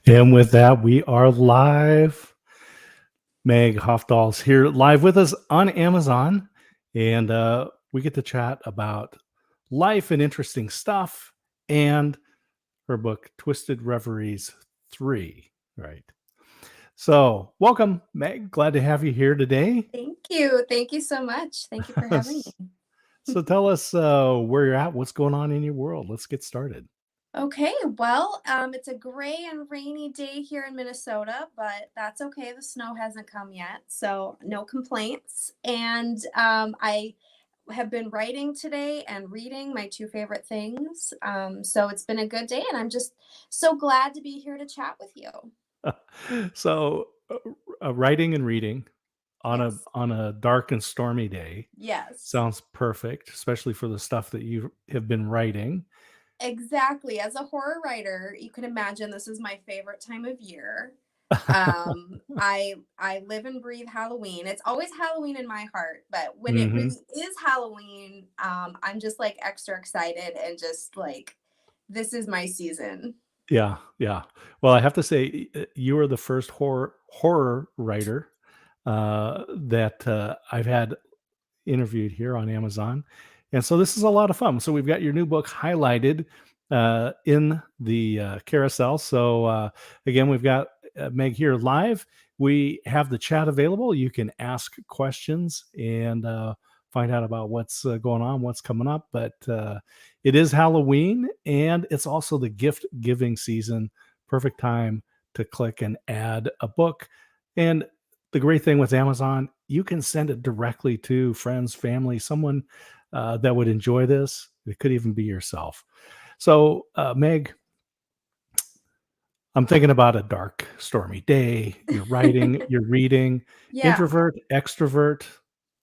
And with that, we are live. Meg Hafdahl's here live with us on Amazon, and we get to chat about life and interesting stuff and her book, Twisted Reveries 3, right? So welcome, Meg. Glad to have you here today. Thank you. Thank you so much. Thank you for having me. So tell us where you're at, what's going on in your world. Let's get started. Okay, well, it's a gray and rainy day here in Minnesota, but that's okay. The snow hasn't come yet, so no complaints. And I have been writing today and reading, my two favorite things. So it's been a good day, and I'm just so glad to be here to chat with you. So writing and reading on Yes. a dark and stormy day Yes. sounds perfect, especially for the stuff that you have been writing. Exactly. As a horror writer, you can imagine this is my favorite time of year. I live and breathe Halloween. It's always Halloween in my heart, but when it Hmm. really is Halloween, I'm just like extra excited and just like this is my season. Yeah, yeah. Well, I have to say, you are the first horror writer that I've had interviewed here on Amazon. And so this is a lot of fun. So we've got your new book highlighted in the carousel. So again, we've got Meg here live. We have the chat available. You can ask questions and find out about what's going on, what's coming up. But it is Halloween and it's also the gift giving season. Perfect time to click and add a book. And the great thing with Amazon, you can send it directly to friends, family, someone that would enjoy this. It could even be yourself. So, Meg, I'm thinking about a dark, stormy day. You're writing, you're reading. Yeah. Introvert, extrovert.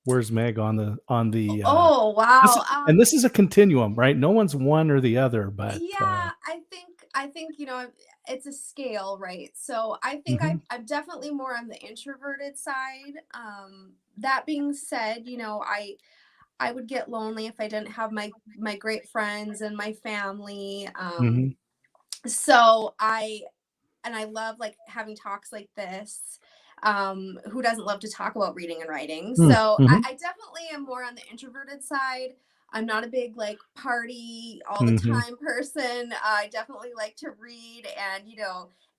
Where's Meg on the? Oh, This, wow. and this is a continuum, right? No one's one or the other, but Yeah, I think it's a scale, right? So I think mhm, I'm definitely more on the introverted side. That being said, I would get lonely if I didn't have my great friends and my family. mhm, So I love like having talks like this. Who doesn't love to talk about reading and writing? So mhm, I definitely am more on the introverted side. I'm not a big like party all the mhm. time person. I definitely like to read and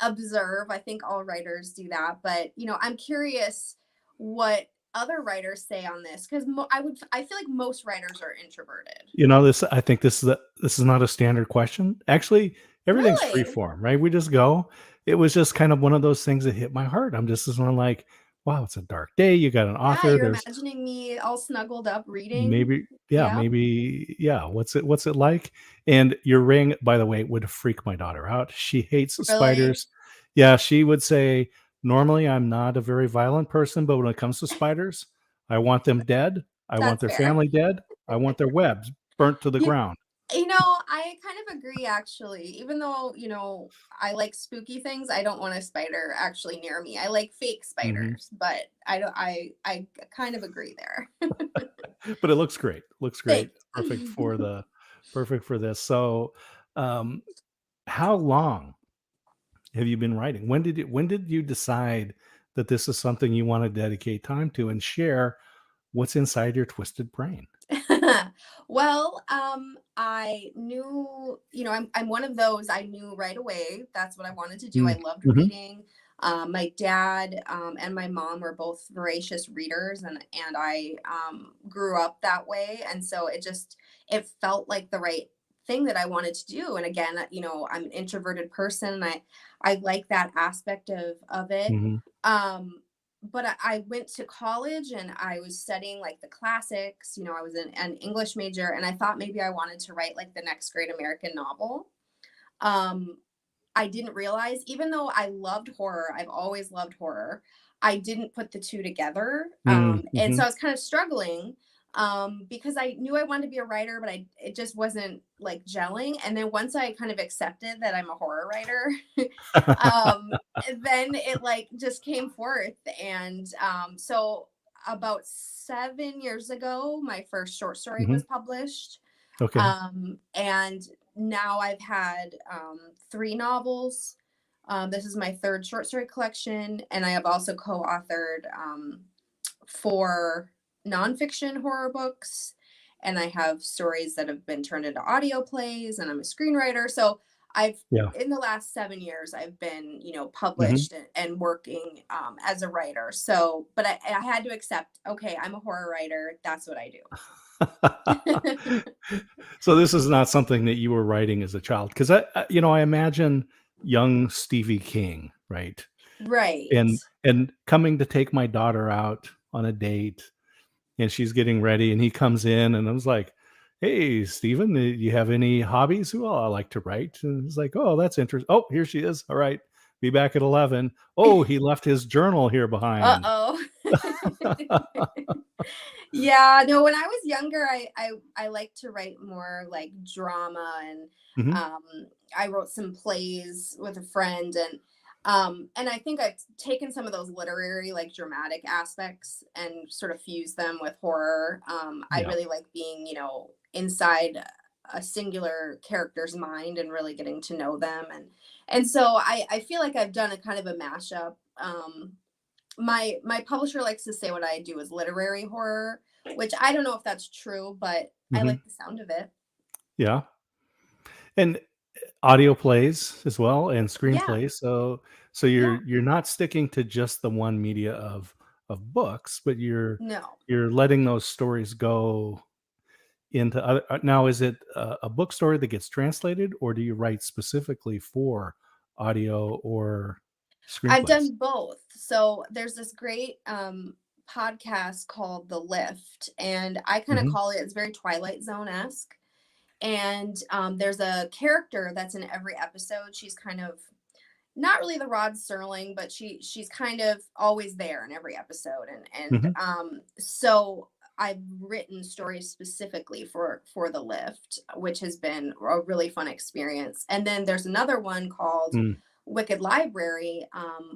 observe. I think all writers do that, but I'm curious what other writers say on this because I feel like most writers are introverted. This I think this is not a standard question. Actually, everything's free Really? form, right? We just go. It was just kind of one of those things that hit my heart. I'm just one like, wow, it's a dark day. You got an Yeah, author. you're There's imagining me all snuggled up reading. maybe, yeah, Yeah. maybe, yeah. What's it like? And your ring, by the way, would freak my daughter out. She hates Really? spiders. Yeah, she would say, normally I'm not a very violent person, but when it comes to spiders, I want them dead. I want That's their fair. family dead. I want their webs burnt to the You ground. I kind of agree actually. Even though, I like spooky things, I don't want a spider actually near me. I like fake Mhm. spiders, but I don't I kind of agree there. But it looks great. Looks great. Thanks. Perfect for this. So, um, how long have you been writing? When did you decide that this is something you want to dedicate time to and share what's inside your twisted brain? Well, I knew, I'm one of those. I knew right away that's what I wanted to do. I Mm. loved Mhm. reading. My dad and my mom were both voracious readers, and I grew up that way, and so it felt like the right thing that I wanted to do. And again, I'm an introverted person, and I like that aspect of it. Mhm. Um, but I went to college and I was studying like the classics. I was an English major, and I thought maybe I wanted to write like the next great American novel. Um, I didn't realize, even though I loved horror, I've always loved horror, I didn't put the two together. Mm. And so Mhm. I was kind of struggling because I knew I wanted to be a writer, but it just wasn't like gelling. And then once I kind of accepted that I'm a horror writer, um, then it like just came forth. And so about 7 years ago, my first short story Mhm. was published. Okay. And now I've had three novels. This is my third short story collection, and I have also co-authored four nonfiction horror books, and I have stories that have been turned into audio plays, and I'm a screenwriter. So I've Yeah. in the last 7 years, I've been, Mhm. published and working as a writer. So, but I had to accept, okay, I'm a horror writer. That's what I do. So this is not something that you were writing as a child, because I imagine young Stevie King, right? Right. And coming to take my daughter out on a date, and she's getting ready, and he comes in, and I was like, "Hey, Steven, do you have any hobbies?" "Well, I like to write." And he's like, "Oh, that's interesting. Oh, here she is. All right, be back at 11. Oh, he left his journal here behind." Uh-oh. Yeah, no, when I was younger, I liked to write more like drama, and Mhm. um I wrote some plays with a friend, and I think I've taken some of those literary like dramatic aspects and sort of fused them with horror. I Yeah. really like being, inside a singular character's mind and really getting to know them, and so I feel like I've done a kind of a mashup. My publisher likes to say what I do is literary horror, which I don't know if that's true, but I Mhm. like the sound of it. Yeah. And audio plays as well and Yeah, screenplays. So yeah, you're not sticking to just the one media of books, but no. you're letting those stories go into other now, is it a book story that gets translated, or do you write specifically for audio or I've screenplays? done both. So there's this great podcast called The Lift, and I kind of Mhm. call it's very Twilight Zone esque. And there's a character that's in every episode. She's kind of not really the Rod Serling, but she's kind of always there in every episode, Mhm. so I've written stories specifically for the Lift, which has been a really fun experience. And then there's another one called Mm. Wicked Library,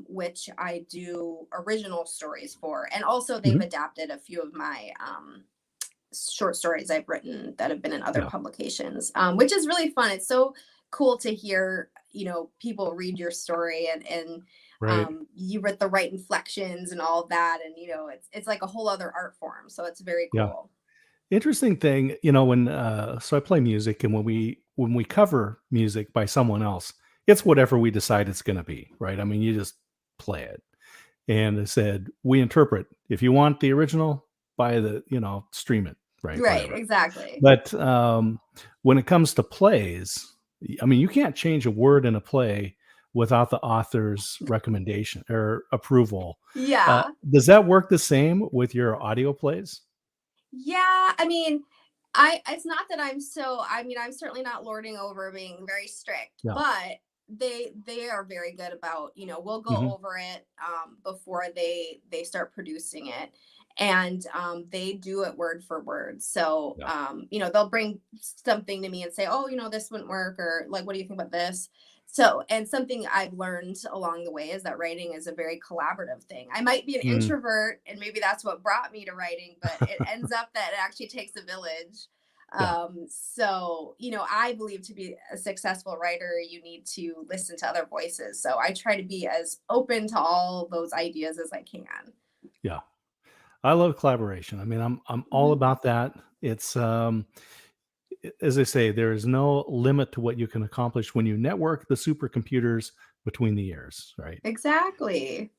which I do original stories for, and also they've Mhm. adapted a few of my short stories I've written that have been in other Yeah. publications, which is really fun. It's so cool to hear, people read your story, and Right. you read the right inflections and all of that. And, it's like a whole other art form. So it's very Yeah. cool. Interesting thing, when so I play music, and when we cover music by someone else, it's whatever we decide it's gonna be, right? I mean, you just play it. And they said, "We interpret. If you want the original, buy stream it," right? Right, Whatever. exactly. But, when it comes to plays, I mean, you can't change a word in a play without the author's recommendation or approval. Yeah. Does that work the same with your audio plays? Yeah, I mean, it's not that I'm certainly not lording over being very strict, Yeah. but they are very good about, we'll go Mhm. over it before they start producing it. And they do it word for word. So Yeah. they'll bring something to me and say, "Oh, this wouldn't work," or like, "What do you think about this?" So, and something I've learned along the way is that writing is a very collaborative thing. I might be an Mm. introvert, and maybe that's what brought me to writing, but it ends up that it actually takes a village. Yeah. So, I believe to be a successful writer, you need to listen to other voices. So I try to be as open to all those ideas as I can. Yeah. I love collaboration. I mean, I'm all Mhm. about that. It's, as I say, there is no limit to what you can accomplish when you network the supercomputers between the years, right? Exactly.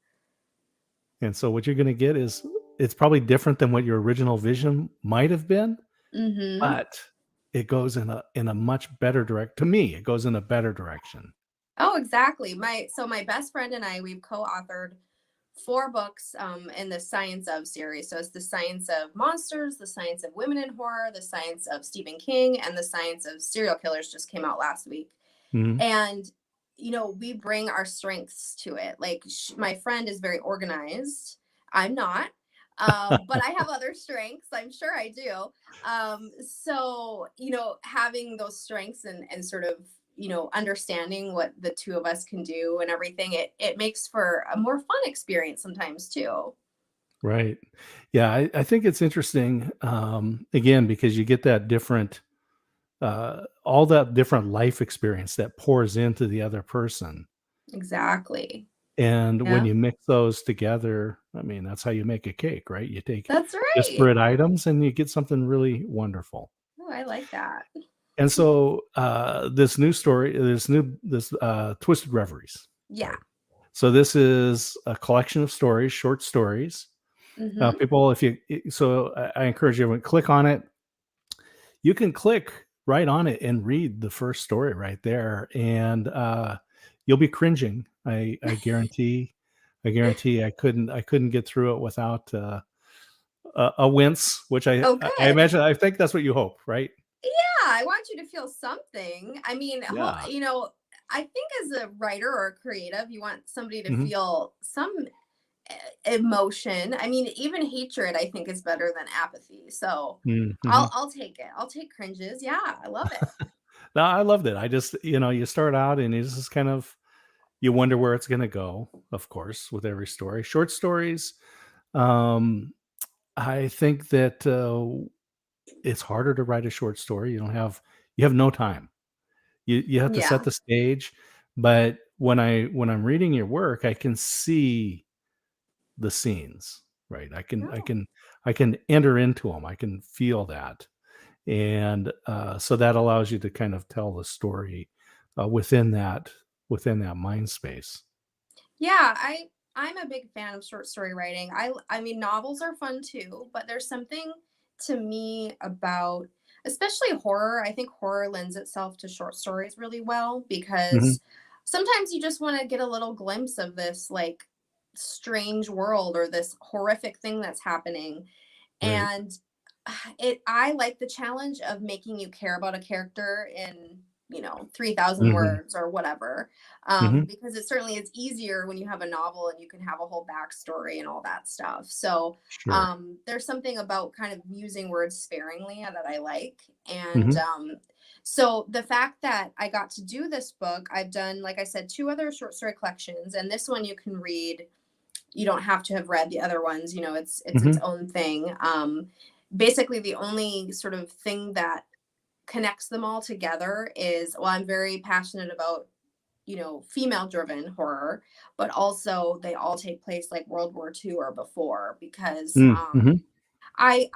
And so what you're going to get is it's probably different than what your original vision might have been, Mhm. but it goes in a much better direct to me, it goes in a better direction. Oh, exactly. My best friend and I, we've co-authored 4 books in the Science of series. So it's the Science of Monsters, the Science of Women in Horror, the Science of Stephen King, and the Science of Serial Killers just came out last week. Mhm. And we bring our strengths to it. Like my friend is very organized. I'm not. But I have other strengths. I'm sure I do. So having those strengths and sort of understanding what the two of us can do and everything, it makes for a more fun experience sometimes too. Right. Yeah, I think it's interesting, again, because you get that different, all that different life experience that pours into the other person. Exactly. And when Yeah, you mix those together, I mean, that's how you make a cake, right? You take that's right. disparate items and you get something really wonderful. Oh, I like that. And so, this new story, Twisted Reveries, Yeah. right? So this is a collection of stories, short stories. Mm-hmm. People, if you, so I encourage everyone, click on it. You can click right on it and read the first story right there, and you'll be cringing. I guarantee. I guarantee I couldn't get through it without a wince, which Oh, I good. imagine. I think that's what you hope, right? Yeah, I want you to feel something. I mean, Yeah. I think as a writer or a creative, you want somebody to Hmm. feel some emotion. I mean, even hatred, I think, is better than apathy. So Hmm. I'll take it. I'll take cringes. Yeah, I love it. No, I loved it. I just, you start out and it's just kind of you wonder where it's going to go. Of course, with every story, short stories. Um, I think that it's harder to write a short story. You have no time. You have to set Yeah. the stage. But when I'm reading your work, I can see the scenes, right? Oh. I can enter into them. I can feel that, and so that allows you to kind of tell the story within that mind space. Yeah, I'm a big fan of short story writing. I mean novels are fun too, but there's something to me about especially horror. I think horror lends itself to short stories really well Hmm. because sometimes you just want to get a little glimpse of this like strange world or this horrific thing that's happening Right. and it I like the challenge of making you care about a character in 3,000 Hmm. words or whatever Hmm. because it certainly is easier when you have a novel and you can have a whole backstory and all that stuff. So Sure. there's something about kind of using words sparingly that I like. And Hmm. so the fact that I got to do this book, I've done, like I said, 2 other short story collections, and this one you can read. You don't have to have read the other ones. It's its Hmm. own thing. Basically, the only sort of thing that connects them all together is, well, I'm very passionate about female driven horror, but also they all take place like World War II or before because Hmm. I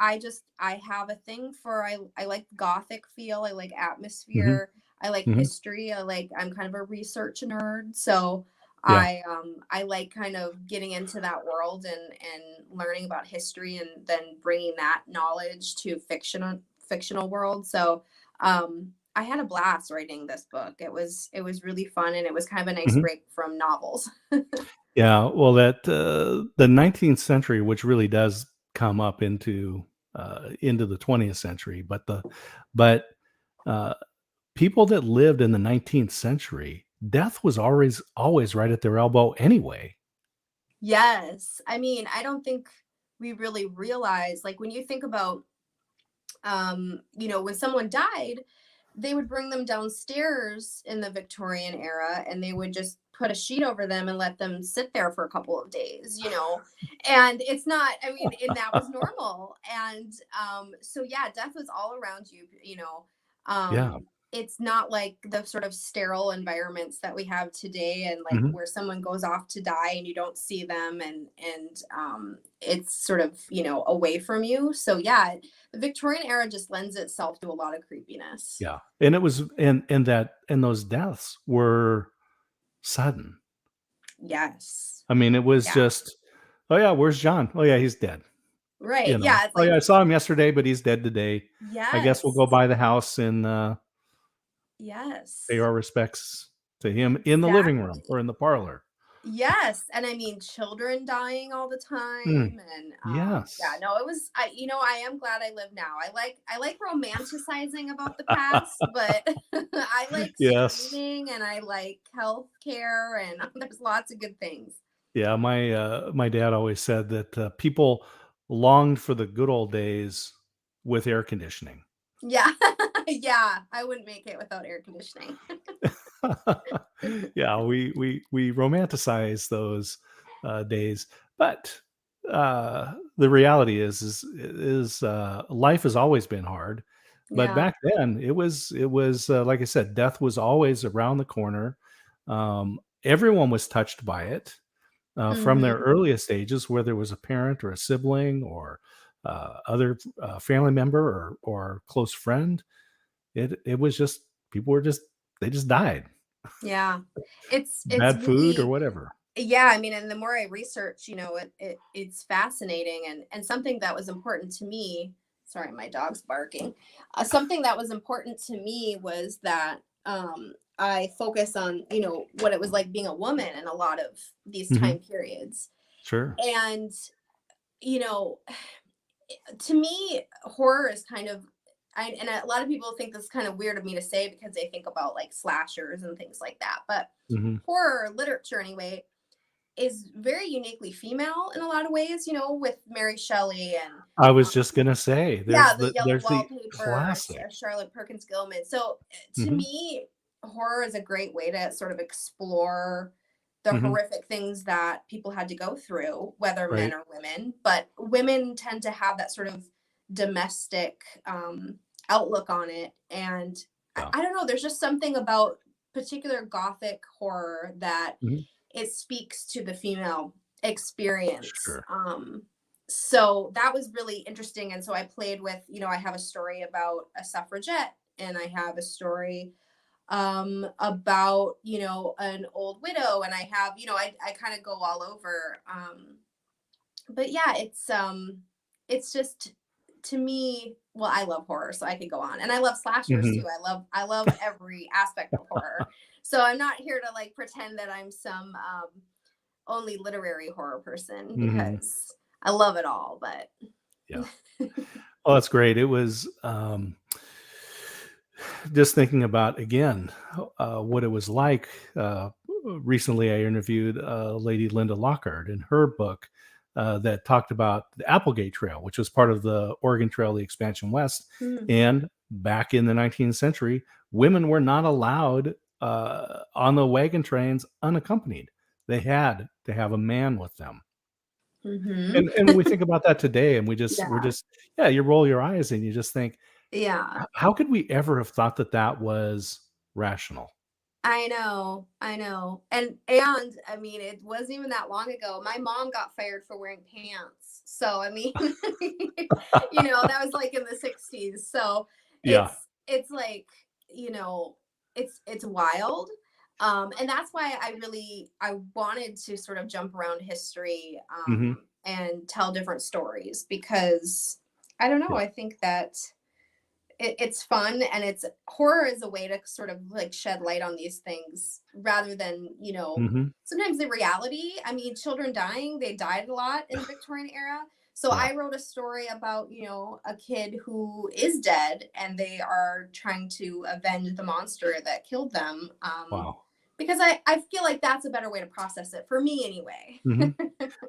have a thing for I like gothic feel, I like Hmm. atmosphere, I like Hmm. history, I'm kind of a research nerd, so Yeah. I like kind of getting into that world and learning about history and then bringing that knowledge to fictional world. So I had a blast writing this book. It was really fun and it was kind of a nice Hmm. break from novels. Yeah. Well, the 19th century, which really does come up into the 20th century, but uh, people that lived in the 19th century, death was always right at their elbow anyway. Yes. I mean, I don't think we really realize, like when you think about when someone died, they would bring them downstairs in the Victorian era and they would just put a sheet over them and let them sit there for a couple of days. And it's not, I mean, and that was normal. And so yeah, death was all around you. Yeah. it's not like the sort of sterile environments that we have today, and like Mhm. where someone goes off to die and you don't see them, and it's sort of, away from you. So yeah, the Victorian era just lends itself to a lot of creepiness. Yeah, and it was and those deaths were sudden. Yes. I mean, it was Yeah. just, "Oh, yeah, where's John? Oh, yeah, he's dead." Right. Yeah, it's "Oh, yeah, like I saw him yesterday, but he's dead today. I guess we'll yes. go by the house and, pay Yes. our respects to him in the living room Exactly. or in the parlor." Yes, and I mean children dying all the Mm, time, and yeah, yes. no, it was I am glad I live now. I like romanticizing about the past, but I like Yes. screaming and I like healthcare, and there's lots of good things. Yeah, my dad always said that, people longed for the good old days with air conditioning. Yeah. Yeah, I wouldn't make it without air conditioning. Yeah, we romanticize those, days, but, the reality is, life has always been hard, but Yeah. back then, like I said, death was always around the corner. Everyone was touched by it, from their Mhm. earliest ages, whether it was a parent or a sibling or, other, family member or close friend. It was just people were just they just died. Yeah. It's Bad food or really whatever. yeah, I mean, and the more I research, it's fascinating, and something that was important to me. Sorry, my dog's barking. Something that was important to me was that I focus on, what it was like being a woman in a lot of these Mhm. time periods. Sure. And, you know, to me, horror is kind of, and a lot of people think this is kind of weird of me to say because they think about like slashers and things like that. But Mhm. horror literature, anyway, is very uniquely female in a lot of ways, with Mary Shelley and I was just um, gonna say, yeah, the yellow there's the wallpaper, classic. Charlotte Perkins Gilman. So to Mhm. me, horror is a great way to sort of explore the Mhm. horrific things that people had to go through, whether men Right. or women. But women tend to have that sort of domestic outlook on it. And Yeah. I don't know, there's just something about particular gothic horror that Mhm. it speaks to the female experience. Sure. So that was really interesting. And so I played with, I have a story about a suffragette, and I have a story about, an old widow, and I have, I kind of go all over. But yeah, it's just, to me, well, I love horror, so I could go on. And I love slashers too. Mhm. I love every aspect of horror. So I'm not here to like pretend that I'm some only literary horror person, Mhm. because I love it all, but Yeah. Oh, that's great. It was, just thinking about, again, what it was like, recently I interviewed, lady Linda Lockhart in her book, that talked about the Applegate Trail, which was part of the Oregon Trail, the expansion west, mm, and back in the 19th century, women were not allowed, on the wagon trains unaccompanied. They had to have a man with them. mhm. And we think about that today, and we're Yeah. just yeah, you roll your eyes and you just think, Yeah. How could we ever have thought that that was rational?" I know, I know. And I mean, it wasn't even that long ago. My mom got fired for wearing pants. So I mean, that was like in the 60s. So Yeah. it's like, it's wild. And that's why I wanted to sort of jump around history, Mhm. and tell different stories, because I don't know, Yeah. I think that it's fun, and it's horror is a way to sort of like shed light on these things, rather than, Mhm. sometimes the reality. I mean, children dying, they died a lot in the Victorian era. So Yeah. I wrote a story about, a kid who is dead, and they are trying to avenge the monster that killed them, Wow. because I feel like that's a better way to process it, for me anyway. Mhm.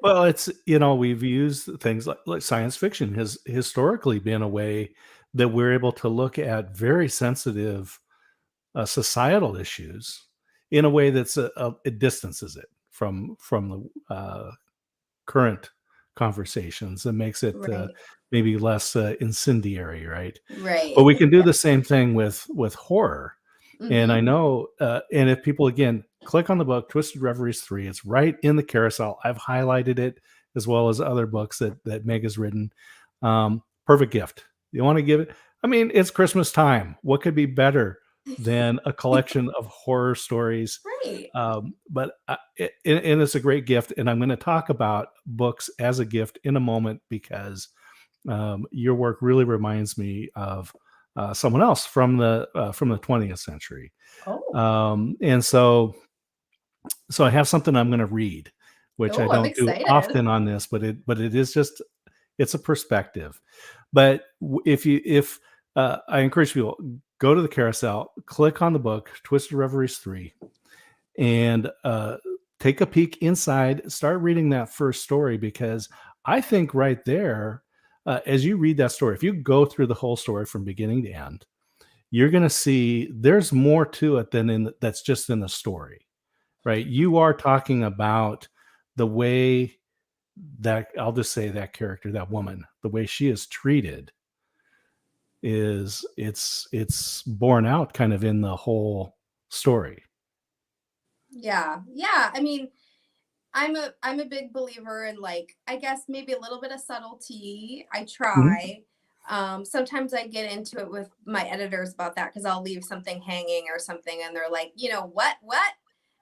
Well, we've used things like science fiction has historically been a way that we're able to look at very sensitive, societal issues in a way that's, it distances it from the, current conversations and makes it Right. maybe less incendiary, right? But Right. we can do Yeah. the same thing with horror. And I Mhm. know, and if people again click on the book Twisted Reveries 3, it's right in the carousel. I've highlighted it as well as other books that Meg has written. Perfect gift. You want to give it. I mean, it's Christmas time. What could be better than a collection of horror stories? Right. And it's a great gift. And I'm going to talk about books as a gift in a moment because your work really reminds me of someone else from the 20th century. Oh. And so I have something I'm going to read, which I Oh, I'm don't do excited. often on this, but it is just it's a perspective. But if I encourage people go to the carousel, click on the book Twisted Reveries 3, and take a peek inside. Start reading that first story because I think right there, as you read that story, if you go through the whole story from beginning to end, you're going to see there's more to it than that's just in the story, right? You are talking about the way that I'll just say that character, that woman, the way she is treated is it's borne out kind of in the whole story. Yeah. Yeah. I mean, I'm a big believer in, like, I guess maybe a little bit of subtlety. I Mhm. try. Sometimes I get into it with my editors about that because I'll leave something hanging or something and they're like, what?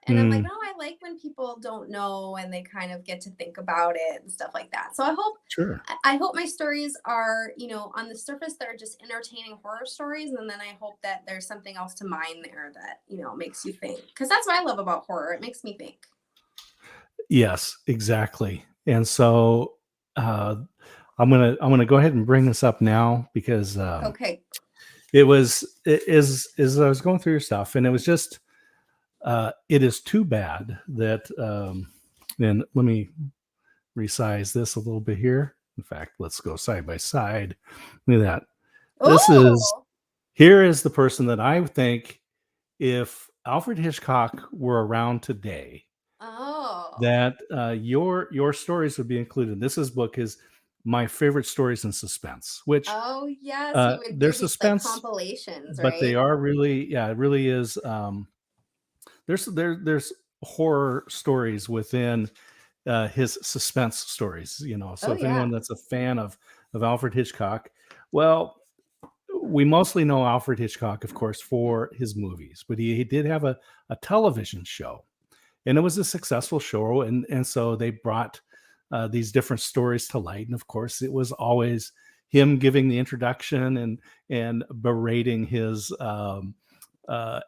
And I'm like, Mm, no, I like when people don't know and they kind of get to think about it and stuff like that. So sure. I hope my stories are, on the surface, they're just entertaining horror stories. And then I hope that there's something else to mine there that, makes you think. Because that's what I love about horror. It makes me think. Yes, exactly. And so uh, I'm gonna go ahead and bring this up now because Okay. it is I was going through your stuff and it was just it is too bad that and let me resize this a little bit here. In fact, let's go side by side. Look at that. This is Oh, here is the person that I think if Alfred Hitchcock were around today, oh, that your stories would be included. This is book is my favorite stories in suspense, which oh, yes. He would they're do these like suspense, compilations, but they right? are really yeah, it really is. There's horror stories within his suspense stories. So Oh, if anyone yeah. that's a fan of Alfred Hitchcock, well, we mostly know Alfred Hitchcock, of course, for his movies, but he did have a television show, and it was a successful show, and so they brought these different stories to light, and of course, it was always him giving the introduction and berating his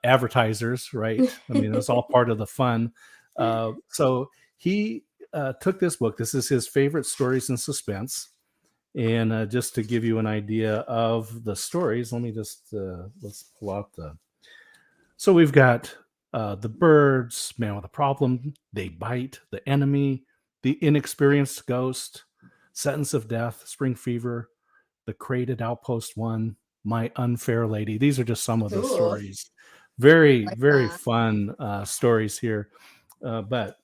advertisers, right? I mean, it was all part of the fun. So he took this book. This is his favorite stories in suspense. And just to give you an idea of the stories, let me just let's pull out the. So we've got the birds, man with a problem, they bite, the enemy, the inexperienced ghost, sentence of death, spring fever, the crated outpost one, my unfair lady. These are just some of the Ooh, stories. Very, like very that. fun stories here. But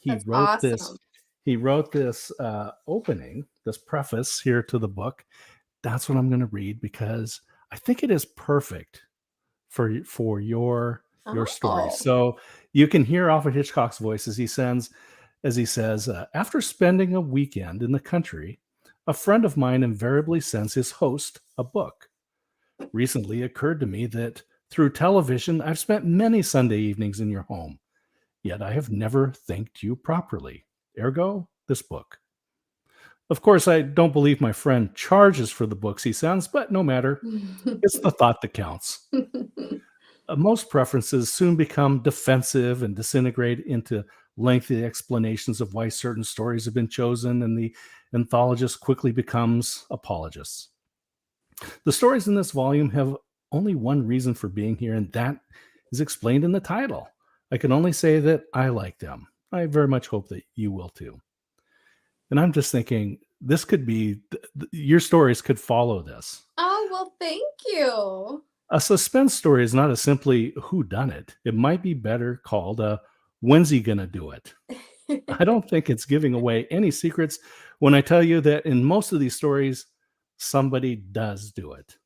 he That's wrote this. awesome. He wrote this opening, this preface here to the book. That's what I'm going to read because I think it is perfect for your story. Oh, So you can hear Alfred Hitchcock's voice as he says, after spending a weekend in the country, a friend of mine invariably sends his host a book. Recently, it occurred to me that through television, I've spent many Sunday evenings in your home, yet I have never thanked you properly. Ergo, this book. Of course, I don't believe my friend charges for the books he sends, but no matter. It's the thought that counts. Most preferences soon become defensive and disintegrate into lengthy explanations of why certain stories have been chosen, and the anthologist quickly becomes apologists. The stories in this volume have only one reason for being here, and that is explained in the title. I can only say that I like them. I very much hope that you will too. And I'm just thinking, this could be your stories could follow this. oh, well, thank you. A suspense story is not a simply who done it. It might be better called a when's he gonna do it? I don't think it's giving away any secrets when I tell you that in most of these stories, somebody does do it.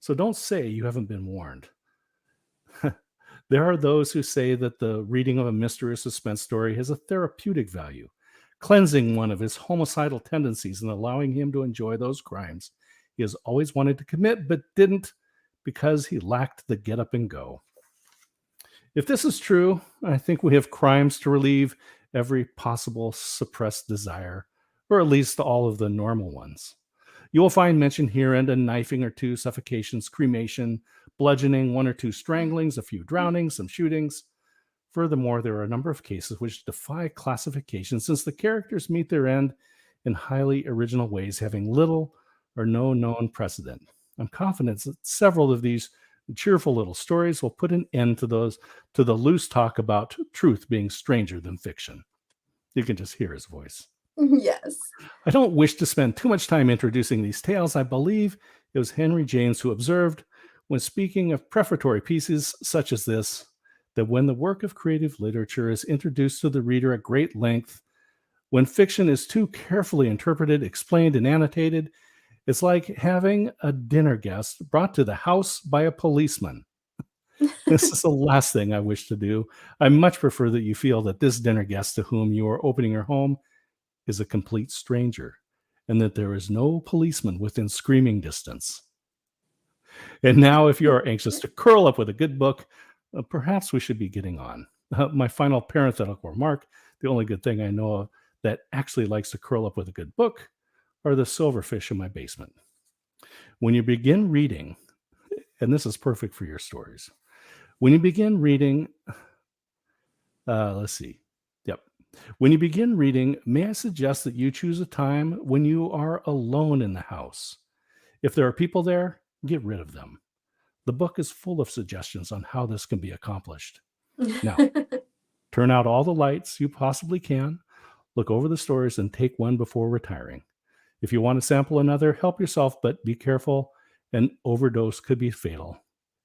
So don't say you haven't been warned. There are those who say that the reading of a mystery or suspense story has a therapeutic value, cleansing one of his homicidal tendencies and allowing him to enjoy those crimes he has always wanted to commit but didn't because he lacked the get up and go. If this is true, I think we have crimes to relieve every possible suppressed desire, or at least all of the normal ones. You will find mention here and a knifing or two, suffocations, cremation, bludgeoning, one or two stranglings, a few drownings, some shootings. Furthermore, there are a number of cases which defy classification since the characters meet their end in highly original ways, having little or no known precedent. I'm confident that several of these cheerful little stories will put an end to the loose talk about truth being stranger than fiction. You can just hear his voice. Yes. I don't wish to spend too much time introducing these tales. I believe it was Henry James who observed, when speaking of prefatory pieces such as this, that when the work of creative literature is introduced to the reader at great length, when fiction is too carefully interpreted, explained, and annotated, it's like having a dinner guest brought to the house by a policeman. This is the last thing I wish to do. I much prefer that you feel that this dinner guest to whom you are opening your home is a complete stranger, and that there is no policeman within screaming distance. And now, if you are anxious to curl up with a good book, perhaps we should be getting on. My final parenthetical remark: the only good thing I know of that actually likes to curl up with a good book are the silverfish in my basement. When you begin reading, and this is perfect for your stories, when you begin reading, let's see. Yep. When you begin reading, may I suggest that you choose a time when you are alone in the house? If there are people there, get rid of them. The book is full of suggestions on how this can be accomplished. Now, turn out all the lights you possibly can, look over the stories, and take one before retiring. If you want to sample another, help yourself, but be careful. An overdose could be fatal.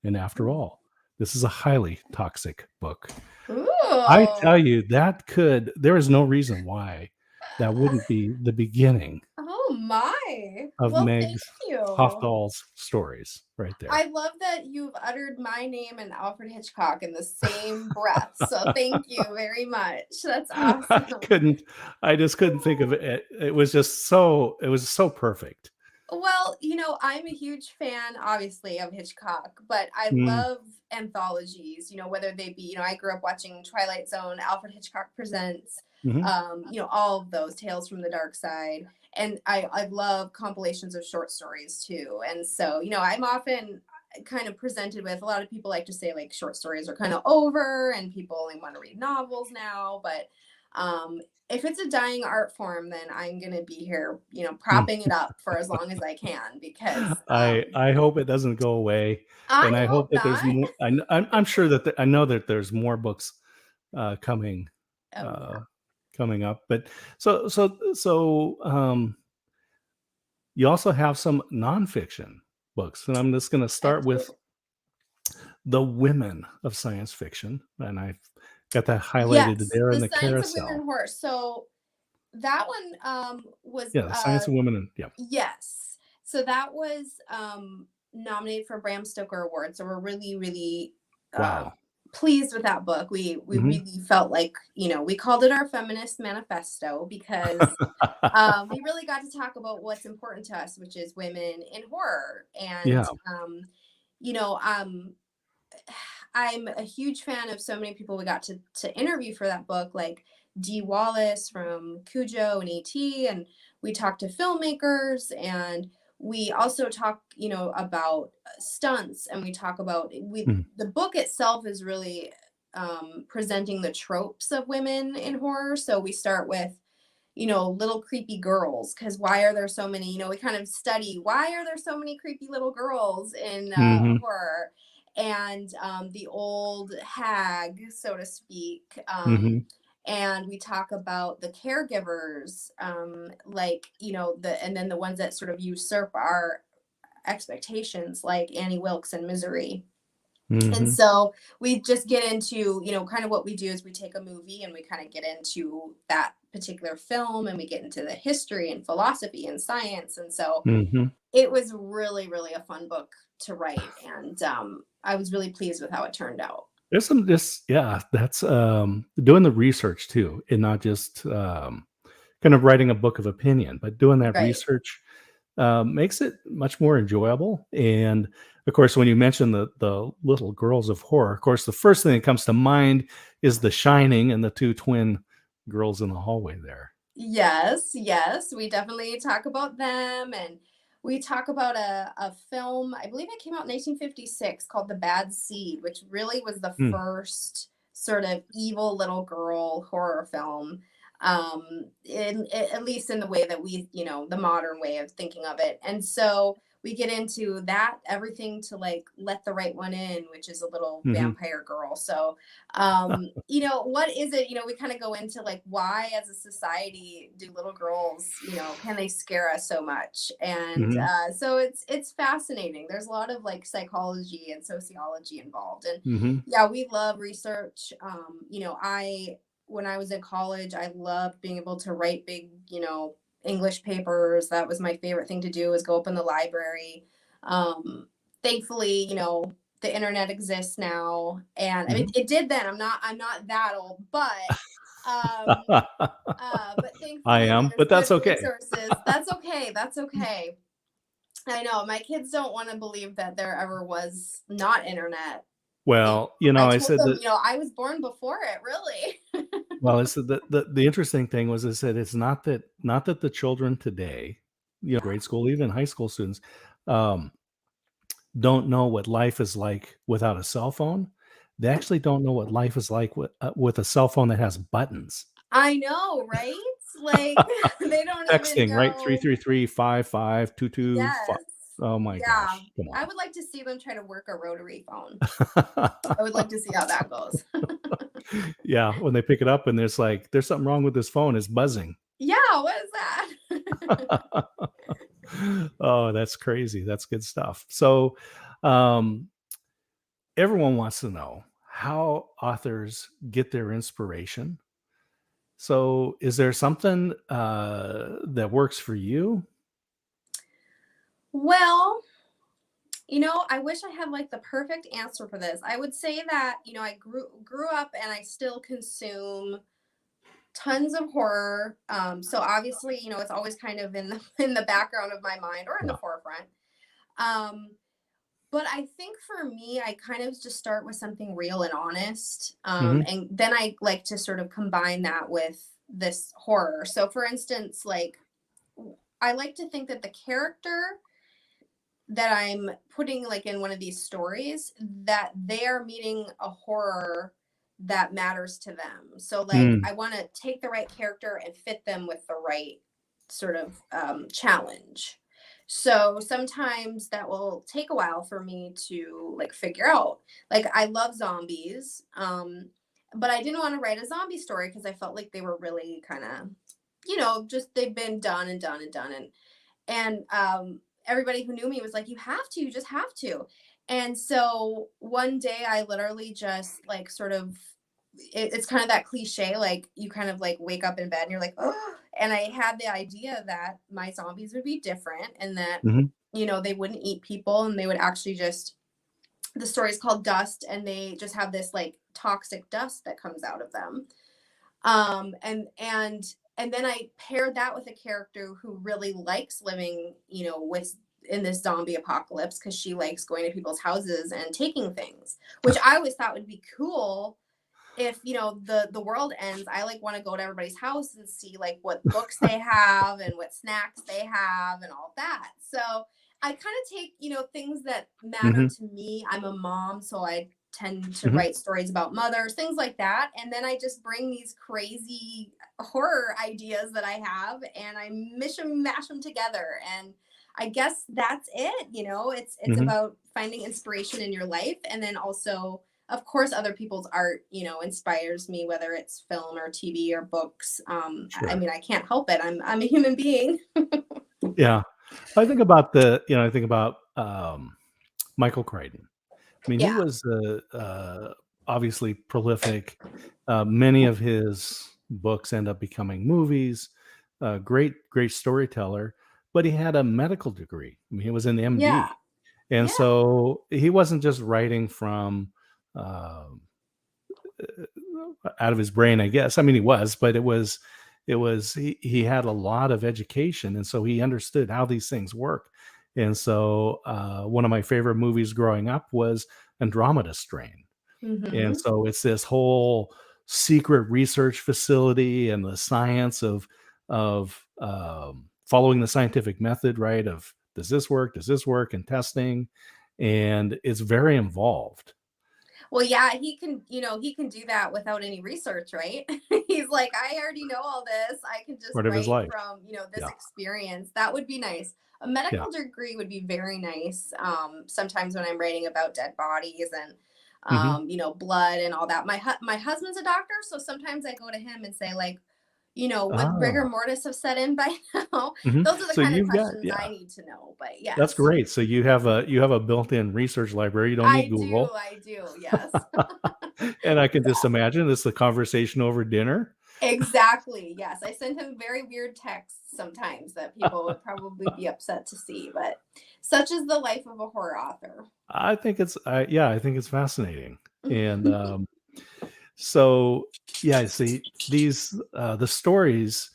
And after all, this is a highly toxic book. I tell Ooh. you, there is no reason why that wouldn't be the beginning Oh my. of Well, thank Meg's you. Hafdahl's stories right there. I love that you've uttered my name and Alfred Hitchcock in the same breath. So thank you very much. That's I awesome. couldn't, I just couldn't think of it. It was so perfect. Well, I'm a huge fan, obviously, of Hitchcock, but I Mm, love anthologies, whether they be, I grew up watching Twilight Zone, Alfred Hitchcock Presents, mhm, all of those Tales from the Dark Side. And I love compilations of short stories too. And so, I'm often kind of presented with a lot of people like to say like short stories are kind of over and people only want to read novels now. But um, if it's a dying art form, then I'm going to be here, propping it mm. up for as long as I can because I hope it doesn't go away, and I I hope hope that there's not. more. I'm sure that I know that there's more books coming Oh, yeah. uh, coming up. But you also have some nonfiction books, and I'm just going to I start do. with the women of science fiction, and I've got that highlighted Yes, there in The the Science of Women carousel. and Horror. So that one was Yeah, the science of women, and yeah, yes. So that was nominated for Bram Stoker Award. So we're really, really wow. pleased with that book. We Hmm. really felt like we called it our feminist manifesto because we really got to talk about what's important to us, which is women in horror. And Yeah. you know, um, I'm a huge fan of so many people we got to interview for that book, like Dee Wallace from Cujo and ET, and we talked to filmmakers, and we also talk, about stunts, and we talk about we Mhm. the book itself is really presenting the tropes of women in horror. So we start with little creepy girls, because why are there so many, we kind of study why are there so many creepy little girls in Mhm. horror, and the old hag, so to speak, Mhm. and we talk about the caregivers, like and then the ones that sort of usurp our expectations, like Annie Wilkes in Misery. And Mhm. so we just get into, kind of what we do is we take a movie and we kind of get into that particular film, and we get into the history and philosophy and science. And so Mhm. it was really, really a fun book to write. And I was really pleased with how it turned out. There's some this yeah, that's, doing the research too, and not just, kind of writing a book of opinion, but doing that Right. research, makes it much more enjoyable, and, of course, when you mention the little girls of horror, of course, the first thing that comes to mind is The Shining and the 2 twin girls in the hallway there. Yes, yes, we definitely talk about them, and we talk about a film, I believe it came out in 1956, called The Bad Seed, which really was the Mm, first sort of evil little girl horror film, at least in the way that we, the modern way of thinking of it. And so we get into that, everything to like Let the Right One In, which is a little mhm. vampire girl. So what is it, we kind of go into like, why as a society do little girls, can they scare us so much? And Mhm, so it's fascinating. There's a lot of like psychology and sociology involved. And mhm, yeah, we love research. I when I was in college, I loved being able to write big, English papers. That was my favorite thing to do, is go up in the library. Thankfully, the internet exists now, and I mean mhm. it did then. I'm not that old, um but I thankfully am, there's but that's good okay. resources. That's okay. That's okay. I know my kids don't want to believe that there ever was not internet. You know, Well, I I told said them, that I was born before it, really. well, I said that the interesting thing was I said it's not that the children today, Yeah. grade school, even high school students, um, don't know what life is like without a cell phone. They actually don't know what life is like with a cell phone that has buttons. I know, right? Like they don't even Texting, right? know. 333-5522. Yes. Oh my Yeah. gosh, come I on. would like to see them try to work a rotary phone. I would like to see how that goes. Yeah, when they pick it up and there's something wrong with this phone, it's buzzing. Yeah, what is that? Oh, that's crazy. That's good stuff. So, um, everyone wants to know how authors get their inspiration. So, is there something that works for you? Well, I wish I had like the perfect answer for this. I would say that, I grew up and I still consume tons of horror. So obviously, it's always kind of in the in the background of my mind, or in the Yeah. forefront. Um, but I think for me, I kind of just start with something real and honest. Hmm. And then I like to sort of combine that with this horror. So for instance, like I like to think that the character that I'm putting like in one of these stories, that they are meeting a horror that matters to them. So like Mm. I want to take the right character and fit them with the right sort of challenge. So sometimes that will take a while for me to like figure out. Like I love zombies, but I didn't want to write a zombie story because I felt like they were really kind of, just they've been done and done and done, and everybody who knew me was like, you just have to. And so one day I literally just like sort of, it's kind of that cliche, like you kind of like wake up in bed and you're like, oh, and I had the idea that my zombies would be different, and that Mhm. they wouldn't eat people, and they would actually just, the story is called Dust, and they just have this like toxic dust that comes out of them. And then I paired that with a character who really likes living, with in this zombie apocalypse, because she likes going to people's houses and taking things, which I always thought would be cool. If the world ends, I like want to go to everybody's house and see like what books they have and what snacks they have and all that. So I kind of take things that matter Mhm. to me. I'm a mom, so I tend to Mhm. write stories about mothers, things like that, and then I just bring these crazy horror ideas that I have, and I mash them together. And I guess that's it. It's Mhm. about finding inspiration in your life, and then also, of course, other people's art, inspires me, whether it's film or TV or books. I Sure. mean, I can't help it. I'm a human being. Yeah. I think about, Michael Crichton. I mean, he Yeah. was obviously prolific. Many of his books end up becoming movies. Great storyteller, but he had a medical degree. I mean, he was an Yeah. MD, and Yeah. so he wasn't just writing from uh, out of his brain, I guess. I mean, he was, but he had a lot of education, and so he understood how these things work. And so, one of my favorite movies growing up was Andromeda Strain, and Mhm. so it's this whole secret research facility and the science of following the scientific method, right? Of does this work? Does this work? And testing, and it's very involved. Well, yeah, he can do that without any research, right? He's like, I already know all this. I can just Part of his write life. from, this Yeah, experience. That would be nice. A yeah. medical degree would be very nice. Sometimes when I'm writing about dead bodies and, Hmm. blood and all that. My husband's a doctor, so sometimes I go to him and say, like, would rigor Ah. mortis have set in by now? Mhm. Those are the So kind of you've got, questions yeah, I need to know. But that's yes, great. So you have a built-in research library. You don't need Google. I do. Yes. And I can just imagine it's the conversation over dinner. Exactly. Yes. I send him very weird texts sometimes that people would probably be upset to see, but such is the life of a horror author. I think it's fascinating. And, so, yeah, see, the stories,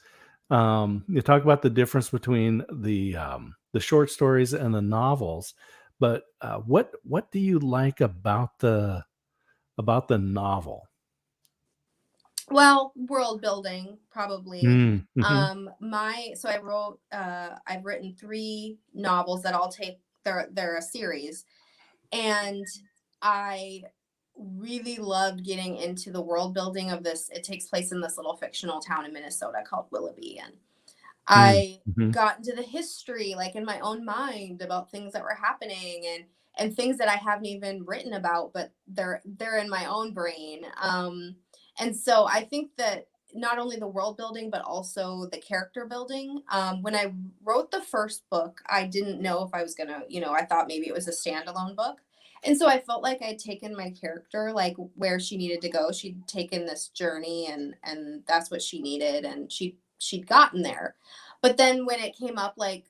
you talk about the difference between the short stories and the novels, but, what do you like about the novel? Well, world building probably. Mm, mhm, My so I wrote I've written 3 novels that all take they're a series, and I really loved getting into the world building of this. It takes place in this little fictional town in Minnesota called Willoughby, and mm, I mhm, got into the history, like in my own mind, about things that were happening and things that I haven't even written about, but they're in my own brain. And so I think that not only the world building, but also the character building. When I wrote the first book, I didn't know if I was gonna, I thought maybe it was a standalone book. And so I felt like I'd taken my character like where she needed to go. She'd taken this journey and that's what she needed and she'd gotten there. But then when it came up, like,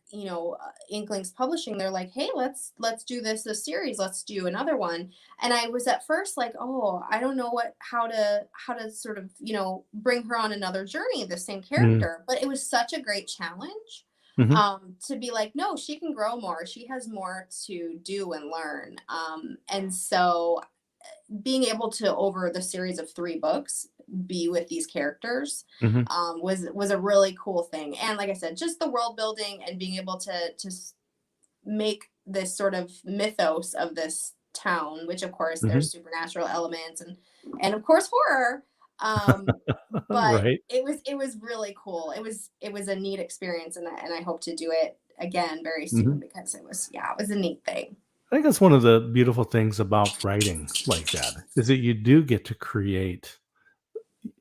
Inklings Publishing, they're like, hey, let's do this series, let's do another one. And I was at first like, oh, I don't know how to sort of, bring her on another journey, the same mm, character. But it was such a great challenge, mhm, to be like, no, she can grow more, she has more to do and learn. And so being able to, over the series of 3 books, be with these characters, mhm, was a really cool thing. And like I said, just the world building and being able to make this sort of mythos of this town, which of course mhm. there's supernatural elements and of course horror. Um, but Right. it was really cool. It was a neat experience, and I hope to do it again very soon Mhm. because it was a neat thing. I think that's one of the beautiful things about writing like that, is that you do get to create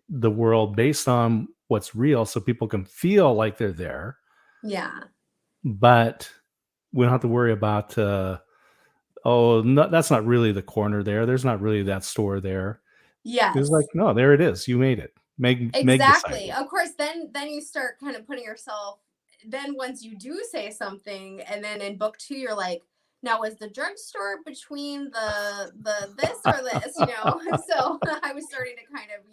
the world based on what's real so people can feel like they're there, Yeah. but we don't have to worry about, "Oh, no, that's not really the corner there. There's not really that store there." It's like, Yes. "No, there it is. You made it. Meg Exactly. decided." Of course, then you start kind of putting yourself. Then once you do say something, and then in book 2, you're like, now is the drugstore between the this or this, So I was starting to kind of,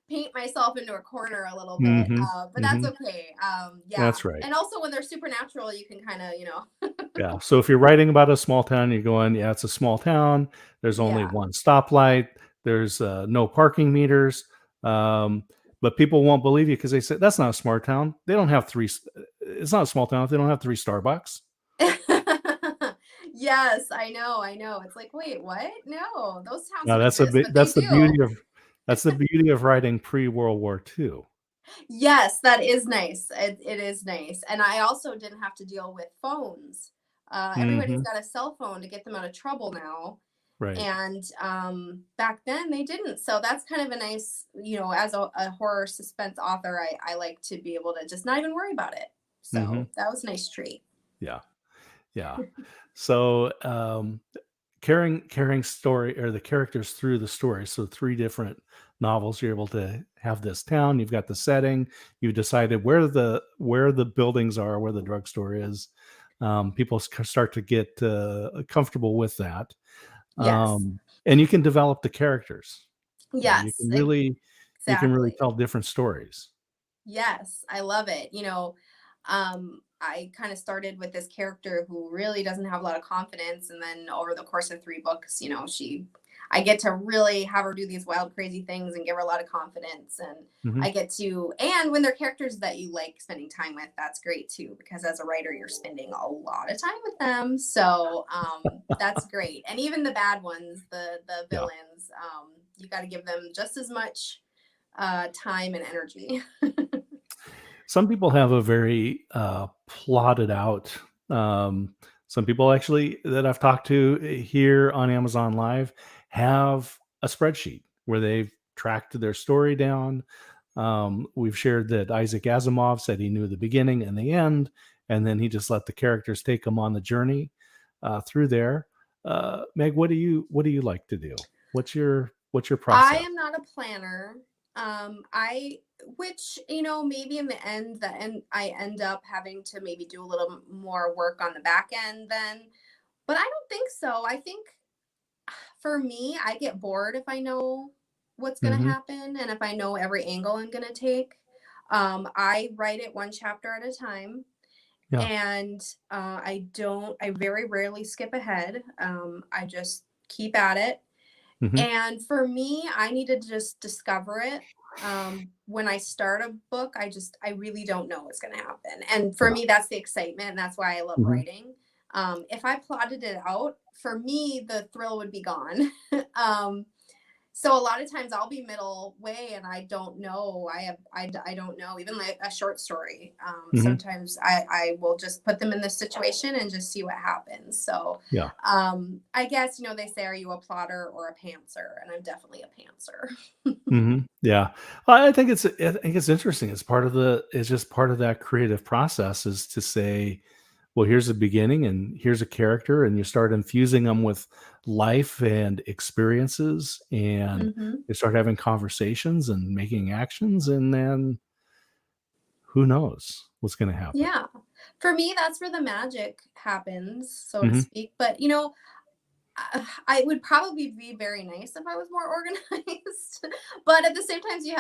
paint myself into a corner a little bit. Mhm, But that's mhm. okay. Yeah. That's right. And also when they're supernatural, you can kind of, Yeah, so if you're writing about a small town, you're going, "Yeah, it's a small town. There's only yeah. 1 stoplight. There's, no parking meters." Um, but people won't believe you because they say, "That's not a smart town. They don't have 3 it's not a small town if they don't have 3 Starbucks." Yes, I know. It's like, wait, what? No, those towns Now don't exist, but they that's the do. beauty of writing pre-World War II. Yes, that is nice. It is nice. And I also didn't have to deal with phones. Everybody's Mhm. got a cell phone to get them out of trouble now. Right. And back then they didn't. So that's kind of a nice, as a horror suspense author, I like to be able to just not even worry about it. Mhm. So that was a nice treat. Yeah. Yeah. So, carrying story or the characters through the story. So 3 different novels, you're able to have this town, you've got the setting, you've decided where the buildings are, where the drugstore is. People start to get comfortable with that, Yes. and you can develop the characters. You Yes, can really exactly. tell different stories. Yes, I love it. I kind of started with this character who really doesn't have a lot of confidence, and then over the course of 3 books, I get to really have her do these wild, crazy things and give her a lot of confidence. And Mhm. I get to, and when they're characters that you like spending time with, that's great too, because as a writer, you're spending a lot of time with them. So that's great. And even the bad ones, the Yeah. villains, you got to give them just as much time and energy. Some people have a very, plotted out, some people actually that I've talked to, here on Amazon Live have a spreadsheet where they've tracked their story down. We've shared that Isaac Asimov said he knew the beginning and the end, and then he just let the characters take them on the journey, through there. Meg, what do you like to do? What's your I process? am not a planner. I which maybe in the end I end up having to maybe do a little more work on the back end then, but I don't think so. I think for me, I get bored if I know what's going to Mhm. happen and if I know every angle I'm going to take. I write it one chapter at a time, Yeah. and I very rarely skip ahead. I just keep at it. Mhm. And for me, I need to just discover it. When I start a book, I really don't know what's going to happen. And for Yeah. me, that's the excitement. And that's why I love Mhm. writing. If I plotted it out, for me, the thrill would be gone. um, so a lot of times I'll be middle way and I don't know. I don't know, even like a short story. Mhm. Sometimes I will just put them in this situation and just see what happens. So Yeah. I guess, they say, are you a plotter or a pantser? And I'm definitely a pantser. Mhm. Yeah. I think it's interesting. It's just part of that creative process is to say, well, here's a beginning and here's a character, and you start infusing them with life and experiences, and Hmm. you start having conversations and making actions, and then who knows what's gonna happen. Yeah. For me, that's where the magic happens, so to Mhm. speak. But, I would probably be very nice if I was more organized, but at the same time, you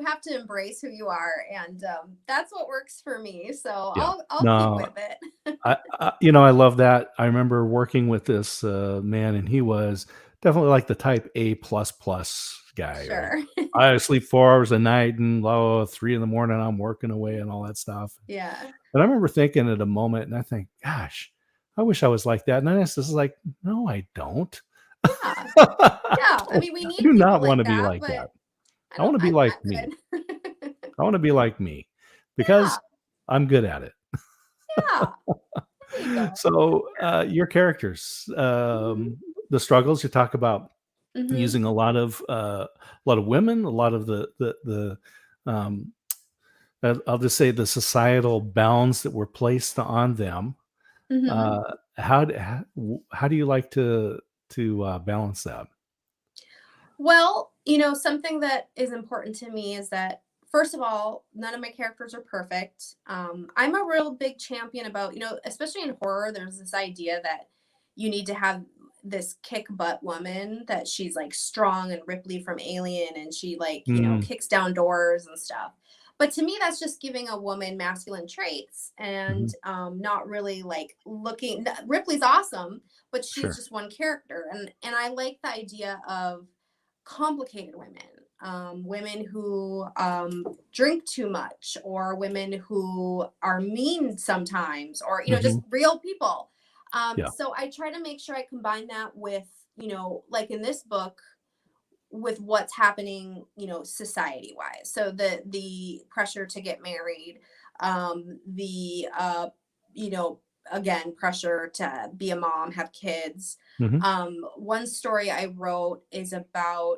have to embrace who you are, and that's what works for me. So Yeah. I'll keep No, with it. I love that. I remember working with this, man, and he was definitely like the type A plus plus guy, right? Sure. I sleep 4 hours a night and, oh, 3 in the morning, I'm working away and all that stuff. Yeah. And I remember thinking at a moment, and I think, "Gosh, I wish I was like that." And then it's just like, "No, I don't." Yeah. I Yeah. I don't mean, we I need do people not like wanna be that, like that. but I wanna be like I'm me. good. I wanna be like me Yeah. because I'm good at it. Yeah. There you go. So, your characters, Hmm. the struggles you talk about Hmm. using a lot of women, a lot of um, I'll just say the societal bounds that were placed on them. Hmm. Uh, how do you like to balance that? Well, something that is important to me is that, first of all, none of my characters are perfect. I'm a real big champion about, especially in horror, there's this idea that you need to have this kick butt woman, that she's like strong and Ripley from Alien, and she like, Mm, kicks down doors and stuff. But to me, that's just giving a woman masculine traits and mhm, not really like looking. Ripley's awesome, but she's sure. just one character. And I like the idea of complicated women, women who drink too much, or women who are mean sometimes, or just Mhm, real people. yeah, So I try to make sure I combine that with, like in this book, with what's happening, society wise. So the pressure to get married, the you know, again, pressure to be a mom, have kids. mhm, One story I wrote is about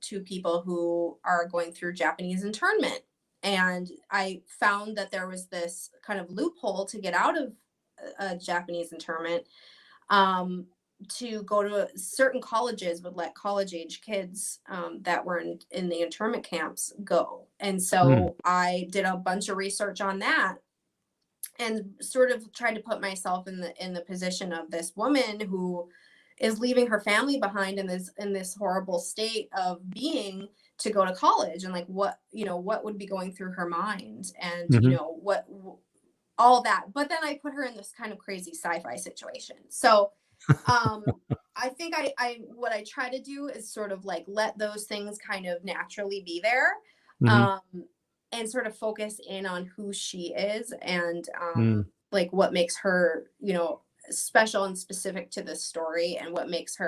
two people who are going through Japanese internment. And I found that there was this kind of loophole to get out of a Japanese internment, um, to go to certain colleges would let college age kids that were in the internment camps go. And Mm, so I did a bunch of research on that and sort of tried to put myself in the position of this woman who is leaving her family behind in this horrible state of being to go to college, and like what what would be going through her mind, and mhm, what all that. But then I put her in this kind of crazy sci-fi situation. So um I think I what I try to do is sort of like let those things kind of naturally be there, mhm, um and sort of focus in on who she is, and mm, like what makes her special and specific to this story, and what makes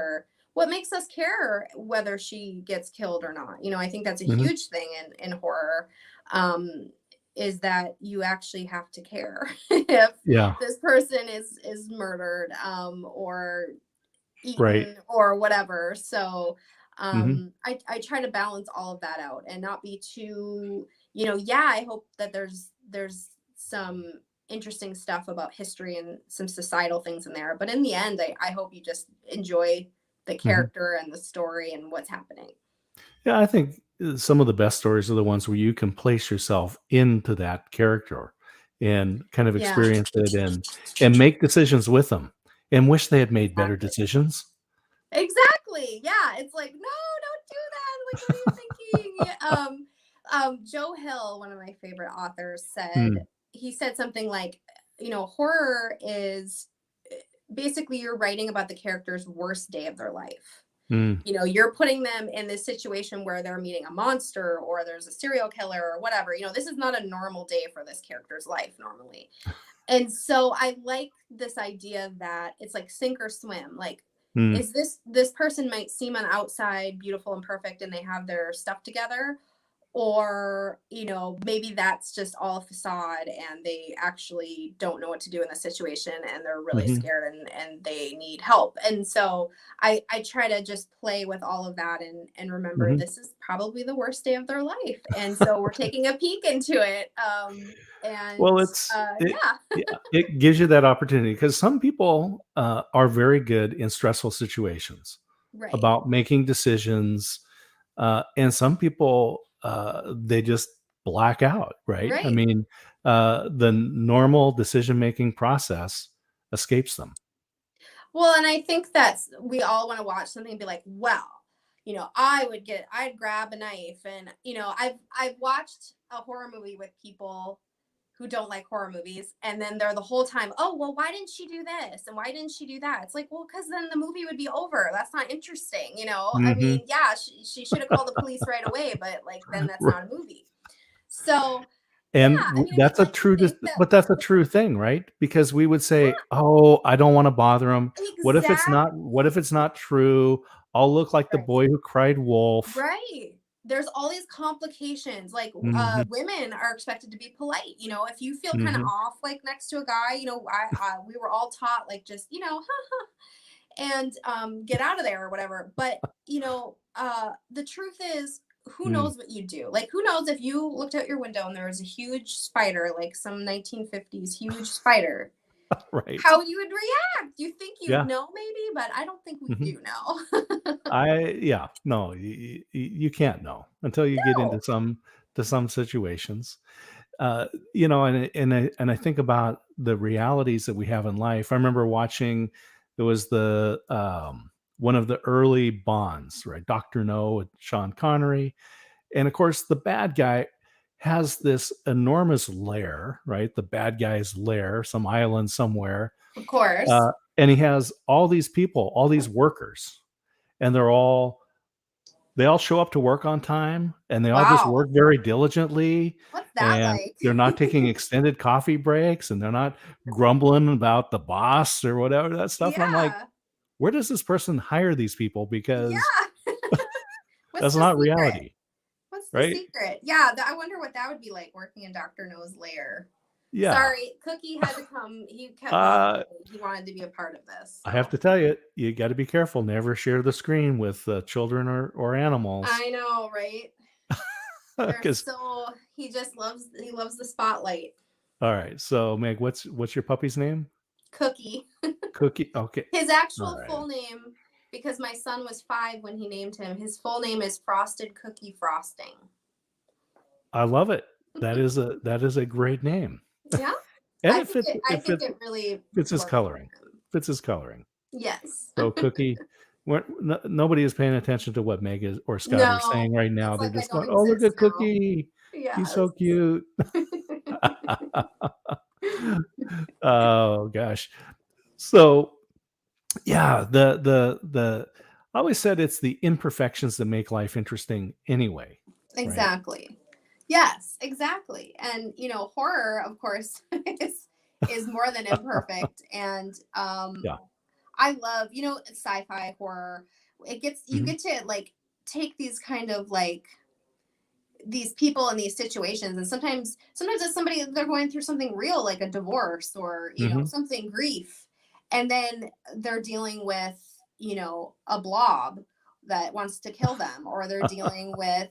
us care whether she gets killed or not. I think that's a mhm. huge thing in horror, um is that you actually have to care if Yeah, this person is murdered, or right. eaten or whatever. So Mhm, I try to balance all of that out and not be too, yeah, I hope that there's some interesting stuff about history and some societal things in there. But in the end, I hope you just enjoy the mhm. character and the story and what's happening. Yeah, I think, some of the best stories are the ones where you can place yourself into that character and kind of Yeah, experience it and make decisions with them and wish they had made better exactly. decisions. Exactly. Yeah. It's like, no, don't do that. Like, what are you thinking? Yeah. Joe Hill, one of my favorite authors, Mm, he said something like, horror is basically you're writing about the character's worst day of their life. mm, You're putting them in this situation where they're meeting a monster or there's a serial killer or whatever. This is not a normal day for this character's life normally. And so I like this idea that it's like sink or swim. Like, mm, is this person might seem on outside beautiful and perfect and they have their stuff together, or maybe that's just all facade and they actually don't know what to do in the situation and they're really mhm, scared and they need help. And so I try to just play with all of that and remember mhm. this is probably the worst day of their life, and so we're taking a peek into it. And Well, yeah. yeah, it gives you that opportunity because some people, are very good in stressful situations Right. about making decisions, and some people, they just black out, right? I Right. mean, the normal decision-making process escapes them. Well, and I think that's we all want to watch something and be like, well, I'd grab a knife, and I've watched a horror movie with people who don't like horror movies, and then they're the whole time, oh, well, why didn't she do this and why didn't she do that? It's like, well, because then the movie would be over. That's not interesting. I Mhm. mean, yeah, she should have called the police right away, but like then that's not a movie. So And yeah, I mean, I that's a like to true think that, but that's a true thing, right? Because we would say, "Oh, I don't wanna bother him. What if it's exactly. not true? I'll look like the Right. boy who cried wolf." Right. There's all these complications. Like, Mhm, women are expected to be polite. If you feel kind of mhm, off, like next to a guy, we were all taught like just and get out of there or whatever. But the truth is, who mm, knows what you do? Like, who knows if you looked out your window and there was a huge spider, like some 1950s huge spider, right. how you would react? You think you'd Yeah, know maybe, but I don't think we mhm. do know. Yeah, no, you can't know until you get into No, some situations. And I think about the realities that we have in life. I remember watching it was one of the early Bonds, right? Doctor No with Sean Connery, and of course the bad guy has this enormous lair, right? The bad guy's lair, some island somewhere, of course. and he has all these people, all these workers, and they all show up to work on time and they all just Wow. work very diligently What's that and like? they're not taking extended coffee breaks and they're not grumbling about the boss or whatever that stuff. And I'm like, Yeah. where does this person hire these people? Because Yeah. What's that's the not secret? reality, What's the right? secret? Yeah, I wonder what that would be like working in Dr. No's lair. Yeah. Sorry, Cookie had to come. He kept bothering Uh, me. He wanted to be a part of this. I have So to tell you, you got to be careful. Never share the screen with children or animals I know, right? They're because so he loves the spotlight. all right. So Meg, what's your puppy's name? Cookie. Cookie. Okay. His All actual right. full name, because my son was 5 when he named him, his full name is Frosted Cookie Frosting. I love it. That is a great name. Yeah, And I it think fits it really fits his works for coloring. him. Fits his coloring. Yes. So Cookie, nobody is paying attention to what Meg is or Scott are No, saying right now. it's They're like I just don't going, "Oh, look exist at now. Cookie. He's Yes. so cute." Oh gosh. So yeah, the I always said it's the imperfections that make life interesting anyway, right? Exactly. Yes, exactly. And horror, of course, is more than imperfect. And Yeah. I love, sci-fi horror. You Mhm. get to like take these kind of like these people in these situations, and sometimes it's somebody, they're going through something real like a divorce, or Mhm. something grief, and then they're dealing with a blob that wants to kill them, or they're dealing with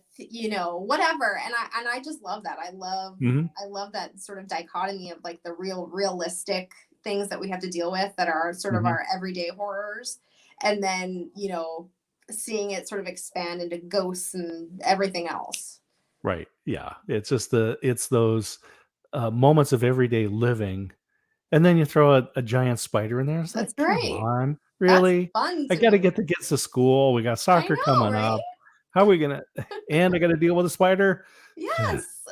whatever. And I just love that. Mhm. I love that sort of dichotomy of like the realistic things that we have to deal with that are sort of Mhm. our everyday horrors, and then seeing it sort of expand into ghosts and everything else. Right. Yeah. It's those, moments of everyday living, and then you throw a giant spider in there. It's That's like, "Come right. on, That's really? fun I to gotta me. get the kids to school. We got I soccer know, coming right? up. How are we gonna and I gotta deal with a spider?" Yes.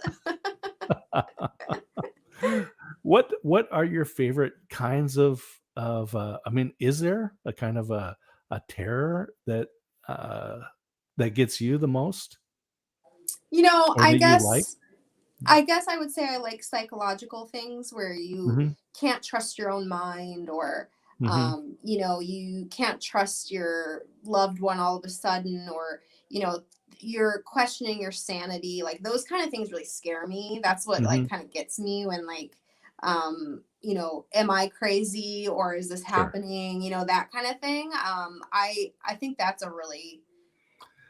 What are your favorite kinds I mean, is there a kind of a terror uh, that gets you the most or I that you like? guess I would say I like psychological things where you Mhm. can't trust your own mind, or Mhm. you can't trust your loved one all of a sudden, or you know you're questioning your sanity. Like those kind of things really scare me. That's what like Mhm. kind of gets me when like am I crazy, or is this Sure. happening? That kind of thing. I think that's a really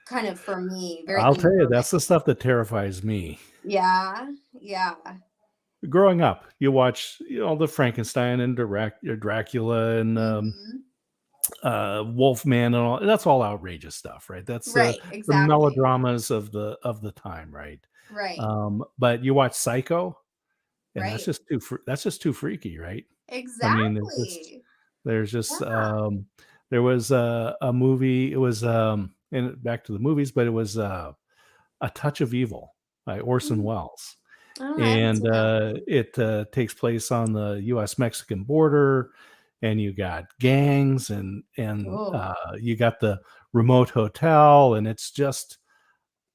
kind of, for me, very I'll tell you, unnerving. that's the stuff that terrifies me. Yeah, yeah. Growing up, you watch, the Frankenstein and Dracula and, Mhm. Wolfman and all that's all outrageous stuff, right? That's Right, the exactly. melodramas of the time, right? Right, But you watch Psycho, and right. that's just too freaky, right? I mean, Exactly. there's just, Yeah. there was a movie, it was, and back to the movies, but it was, A Touch of Evil by Orson Mm. Welles. Oh, I haven't And, seen that one. it, takes place on the US-Mexican border, and you got gangs Oh, you got the remote hotel, and it's just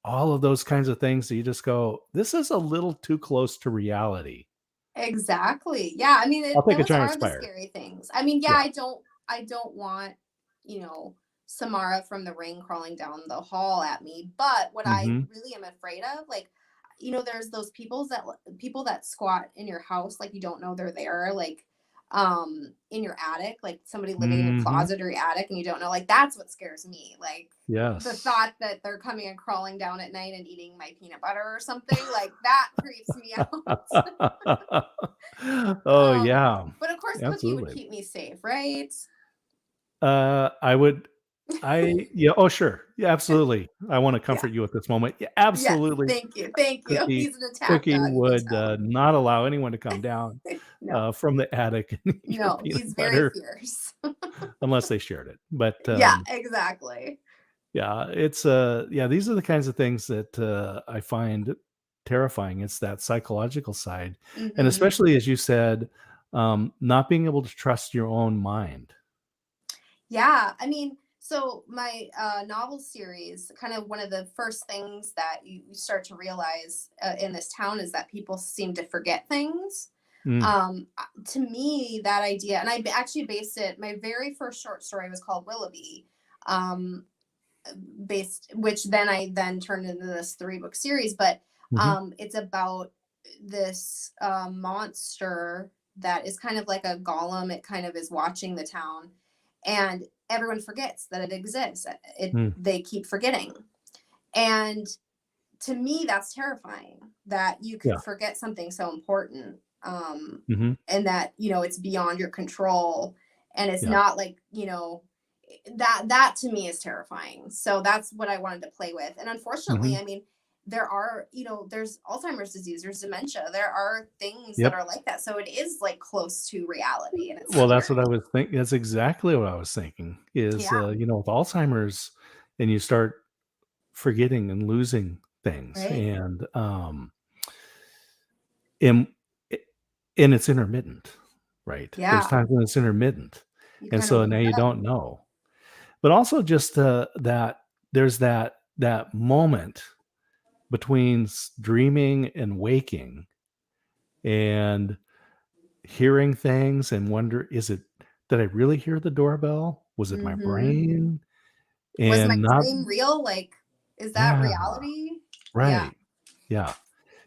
all of those kinds of things that you just go, "This is a little too close to reality." exactly. Yeah, I mean, I'll take a those giant are the spider. scary things. I mean, yeah, Yeah. I don't want, you know, Samara from The Ring crawling down the hall at me, but what I Mhm. really am afraid of, like, there's those people that squat in your house like you don't know they're there, like in your attic, like somebody living in your Mhm. closet or your attic and you don't know, like that's what scares me. Like the Yes. thought that they're coming and crawling down at night and eating my peanut butter or something, like that creeps me out. Oh, yeah. But of course, Cookie would Absolutely. keep me safe, right? I would yeah, oh, sure. Yeah, absolutely. I wanna Yeah. comfort you at this moment. Yeah, Yes. absolutely. Thank you. Thank you. Cookie He's an attack Cookie dog, you can would, tell. not allow anyone to come down, No, from the attic and eat your no, peanut he's very butter fierce. unless they shared it. But, Yeah, exactly. yeah, yeah, these are the kinds of things that, I find terrifying. It's that psychological side, and Hmm. especially, as you said, not being able to trust your own mind. Yeah, I mean, so my novel series, kind of one of the first things that you start to realize in this town is that people seem to forget things. Mm, To me, that idea, and actually based it. My very first short story was called Willoughby, um, which then I then turned into this 3-book series. But mhm, it's about this monster that is kind of like a golem. It kind of is watching the town, and everyone forgets that it exists. mm, They keep forgetting, and to me, that's terrifying. That you could yeah, forget something so important, mhm, and that it's beyond your control. and it's Yeah. not like, that to me is terrifying. So that's what I wanted to play with. And unfortunately, Mhm. I mean, there's Alzheimer's disease, there's dementia, there are things that Yep. are like that. So it is like close to reality, and it's Well, that's what I scary. was thinking. That's exactly what I was thinking is, Yeah. with Alzheimer's and you start forgetting and losing things Right. and i and it's intermittent, right? There's Yeah. times when it's intermittent, You and kind of so lose now you that. don't know. But also just, that there's that moment between dreaming and waking and hearing things and wonder, is it, did I really hear the doorbell? Was it my Hmm. brain? Was my And not, dream real? Like, is that yeah, reality? Yeah. right. Yeah.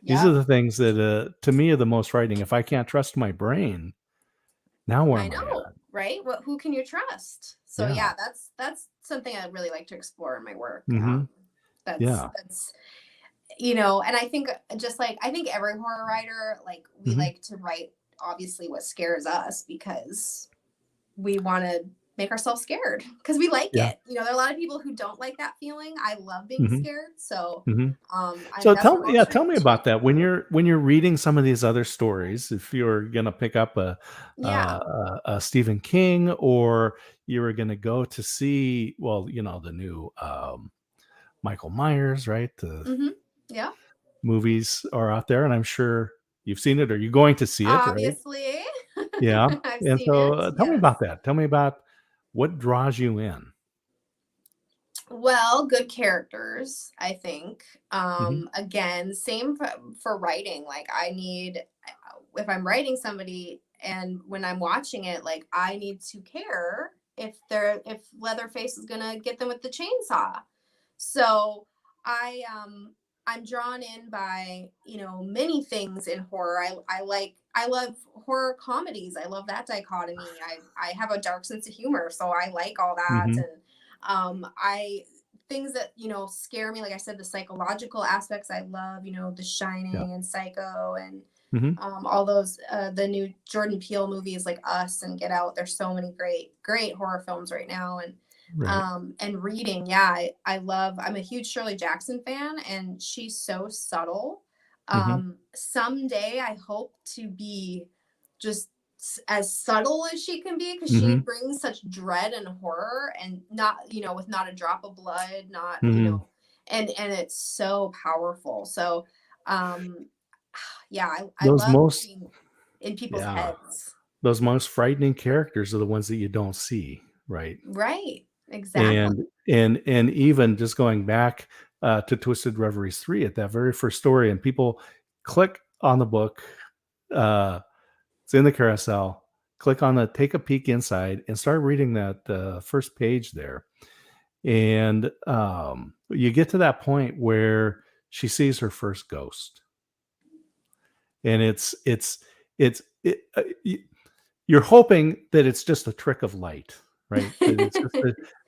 These are Yep. the things that, to me, are the most frightening. If I can't trust my brain, now where I am I know, at? right? Who can you trust? So Yeah. yeah, that's something I really like to explore in my work. Mhm. That's Yeah. that's and I think just like I think every horror writer, like we Mhm. like to write obviously what scares us because we want to make ourselves scared because we like Yeah. it. There are a lot of people who don't like that feeling. I love being Mhm. scared, so Mhm. I So that's what I'm always trying tell to me teach about people. that. When you're reading some of these other stories, if you're gonna pick up Yeah. a Stephen King, or you were gonna go to see, well, the new, Michael Myers, right? The Mm-hmm. Yeah. movies are out there, and I'm sure you've seen it, or you're going to see it, right? Obviously, Yeah, I've and seen so, it. tell me Yes. about that. Tell me about what draws you in. Well, good characters, I think. Mhm, Again, same for writing. Like, if I'm writing somebody and when I'm watching it, like, I need to care if Leatherface is gonna get them with the chainsaw. So I'm drawn in by, many things in horror. I love horror comedies. I love that dichotomy. I have a dark sense of humor, so I like all that. mhm, And I things that, scare me, like I said, the psychological aspects I love, The yeah, Shining and Psycho and mhm, all those the new Jordan Peele movies like Us and Get Out. There's so many great horror films right now. right, And reading, yeah, I'm a huge Shirley Jackson fan, and she's so subtle. mhm, Someday I hope to be just as subtle as she can be, because she mhm, brings such dread and horror, and not, with not a drop of blood, not, mhm. and it's so powerful. So um yeah, I Those love most being in people's Yeah, heads. those most frightening characters are the ones that you don't see, right? Right. Exactly. And even just going back, to Twisted Reveries 3, at that very first story, and people click on the book, uh, it's in the carousel, click on the take a peek inside and start reading that, first page there, and, you get to that point where she sees her first ghost, and you're hoping that it's just a trick of light, right? That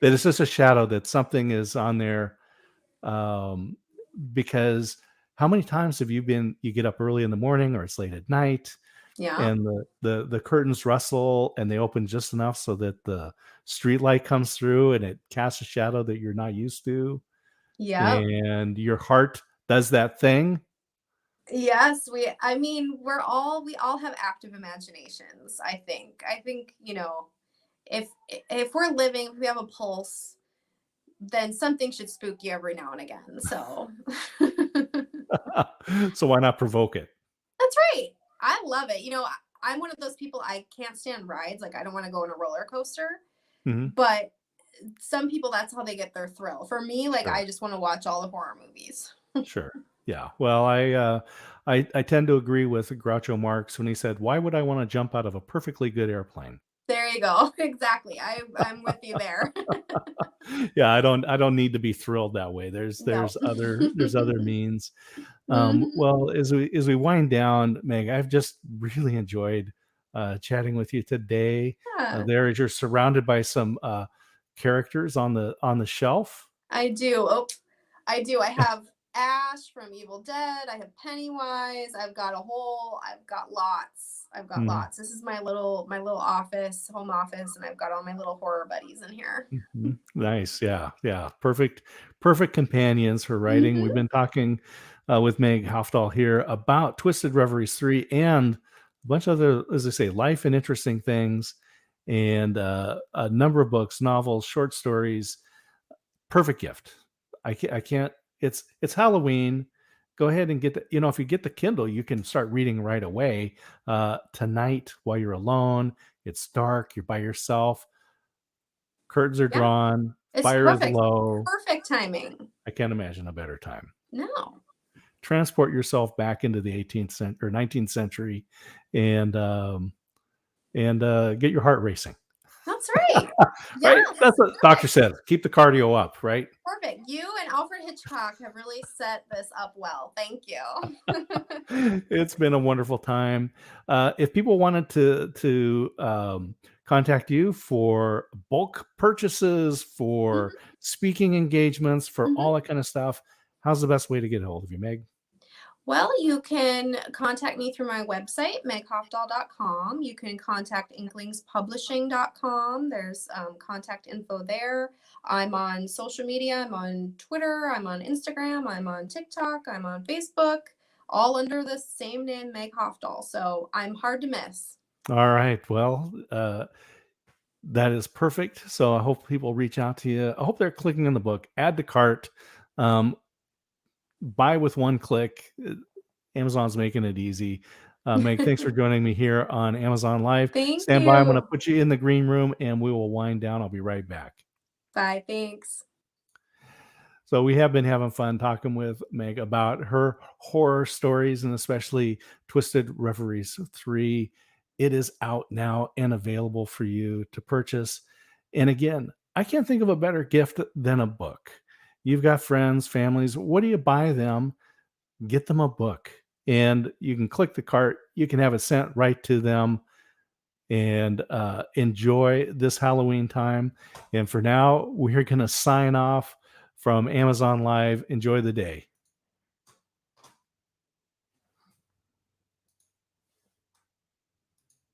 it's just a shadow, that something is on there, um, because how many times have you get up early in the morning, or it's late at night, Yeah. and the curtains rustle and they open just enough so that the street light comes through and it casts a shadow that you're not used to, Yep. and your heart does that thing. Yes, I mean, we all have active imaginations, I think. I think, if we're living, if we have a pulse, then something should spook you every now and again. So that's So why not provoke it? right. I love it. I'm one of those people, I can't stand rides. Like, I don't want to go on a roller coaster, Mhm. but some people, that's how they get their thrill. For me, like, Sure. I just want to watch all the horror movies. Sure. Yeah. Well, I tend to agree with Groucho Marx when he said, "Why would I want to jump out of a perfectly good airplane?" There you go. Exactly. I'm with you there. Yeah, I don't need to be thrilled that way. No. There's other means. Hmm. Well, as we wind down, Meg, I've just really enjoyed, chatting with you today. Yeah, There, as you're surrounded by some, characters on the shelf. I do. Oh, I do. I have Ash from Evil Dead. I have Pennywise. I've got lots. I've got Mhm. lots. This is my little office, home office, and I've got all my little horror buddies in here. Mhm. Nice. Yeah. Yeah. Perfect companions for writing. We've Hmm. been talking with Meg Hafdahl here about Twisted Reveries 3 and a bunch of other, as I say, life and interesting things, and a number of books, novels, short stories. Perfect gift. I can't, it's Halloween. Go ahead and get the, if you get the Kindle, you can start reading right away. Tonight, while you're alone, it's dark, you're by yourself, curtains are Yeah, drawn, it's fire is perfect. low. Perfect timing. I can't imagine a better time. No, Transport yourself back into the 18th century or 19th century, and get your heart racing. that's right. Right? Yes, That's what doctor perfect. said. Keep the cardio up. Right? Perfect. You and Alfred Hitchcock have really set this up well. Thank you. It's been a wonderful time. If people wanted to contact you for bulk purchases, for Mhm, speaking engagements, for mhm. all that kind of stuff, how's the best way to get a hold of you, Meg? Well, you can contact me through my website, meghofdahl.com. You can contact inklings.publishing.com. There's contact info there. I'm on social media. I'm on Twitter. I'm on Instagram. I'm on TikTok. I'm on Facebook, all under the same name, Meg Hofdahl. So I'm hard to miss. All right. Well, that is perfect. So I hope people reach out to you. I hope they're clicking on the book, add to cart, um, buy with one click. Amazon's making it easy. Meg, thanks for joining me here on Amazon Live. Thank Stand by. I'm going to you. put you in the green room and we will wind down. I'll be right back. Bye. Thanks. So we have been having fun talking with Meg about her horror stories and especially Twisted Reveries 3. It is out now and available for you to purchase. And again, I can't think of a better gift than a book. You've got friends, families. What do you buy them? Get them a book. And you can click the cart, you can have it sent right to them, and enjoy this Halloween time. And for now, we're going to sign off from Amazon Live. Enjoy the day.